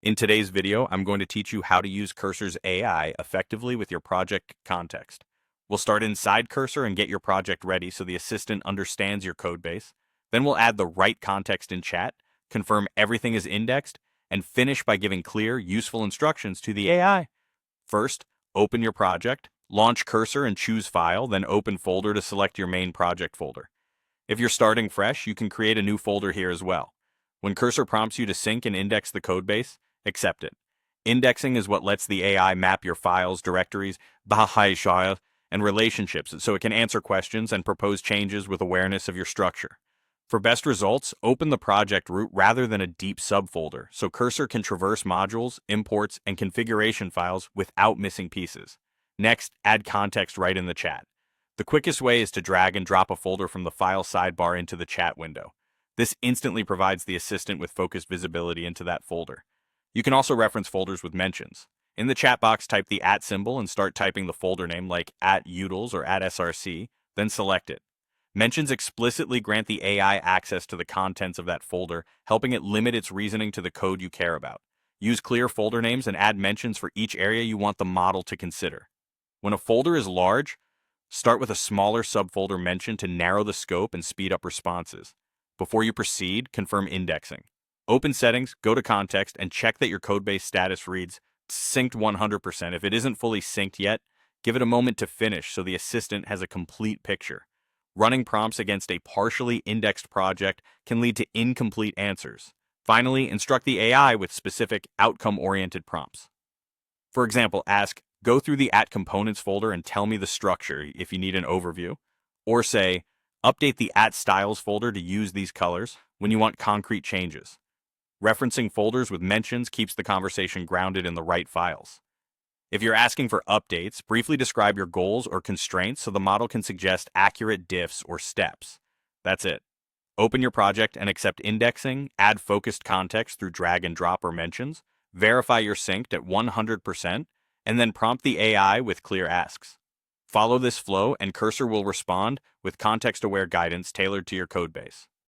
In today's video, I'm going to teach you how to use Cursor's AI effectively with your project context. We'll start inside Cursor and get your project ready so the assistant understands your code base. Then we'll add the right context in chat, confirm everything is indexed, and finish by giving clear, useful instructions to the AI. First, open your project, launch Cursor and choose File, then open Folder to select your main project folder. If you're starting fresh, you can create a new folder here as well. When Cursor prompts you to sync and index the codebase, accept it. Indexing is what lets the AI map your files, directories, and relationships so it can answer questions and propose changes with awareness of your structure. For best results, open the project root rather than a deep subfolder so Cursor can traverse modules, imports, and configuration files without missing pieces. Next, add context right in the chat. The quickest way is to drag and drop a folder from the file sidebar into the chat window. This instantly provides the assistant with focused visibility into that folder. You can also reference folders with mentions. In the chat box, type the @ symbol and start typing the folder name like @utils or @src, then select it. Mentions explicitly grant the AI access to the contents of that folder, helping it limit its reasoning to the code you care about. Use clear folder names and add mentions for each area you want the model to consider. When a folder is large, start with a smaller subfolder mention to narrow the scope and speed up responses. Before you proceed, confirm indexing. Open Settings, go to Context, and check that your codebase status reads synced 100%. If it isn't fully synced yet, give it a moment to finish so the assistant has a complete picture. Running prompts against a partially indexed project can lead to incomplete answers. Finally, instruct the AI with specific outcome-oriented prompts. For example, ask, go through the @components folder and tell me the structure if you need an overview. Or say, update the @styles folder to use these colors when you want concrete changes. Referencing folders with mentions keeps the conversation grounded in the right files. If you're asking for updates, briefly describe your goals or constraints so the model can suggest accurate diffs or steps. That's it. Open your project and accept indexing, add focused context through drag and drop or mentions, verify you're synced at 100%, and then prompt the AI with clear asks. Follow this flow and Cursor will respond with context-aware guidance tailored to your codebase.